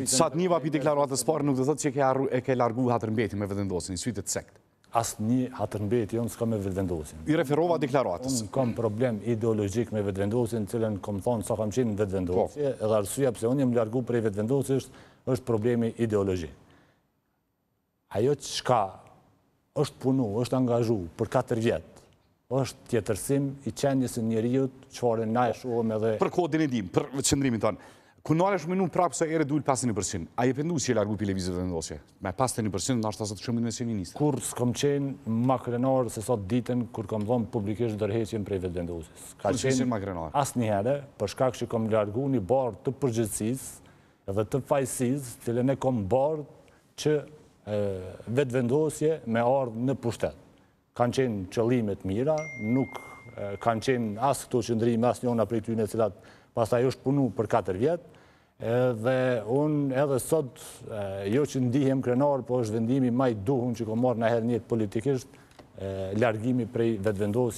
Sa të njëva për deklaratës parë nuk do thotë që e ke largu Hatërmbeti me vetëvendosin, i sytë të sekt. Asë një Hatërmbeti, unë s'ka me vetëvendosin. I referova deklaratës. Unë kam problem ideologjik me vetëvendosin, cilën kom thonë sa kam qenë në vetëvendosje, edhe arsyeja pse unë jem largu prej vetëvendosjes është problemi ideologjik. Ajo çka është punu, është angazhu për 4 vjetë, është tjetërsim i qenjës e njeriut, çfarë na e shohëm edhe... Për kodin e dim, për qëndrimin tonë. Kunale shumë minu prapë se ere dul 51%. A je pendu që je largu për levizit vendosje? Me 51% në ashtë asë të shumë në ministrë. Kur s'kom qenë ma krenar se sot ditën, kur kom dhonë publikisht ndërheqjen prej vetë vendosjes. Ka qenë asë njëherë, për shkak që kom largu një barë të përgjithësis edhe të fajsis, cilën e kom barë që vetë vendosje me ardhë në pushtet. Kanë qenë qëllimet mira, nuk kanë qenë asë këto qëndrime, asë njona prej tyne cilat pastaj është punu për 4 vjetë, dhe unë edhe sot, jo që ndihem krenar, po është vendimi maj duhun që ko marrë në herë njëtë politikisht, largimi prej vetëvendosjes.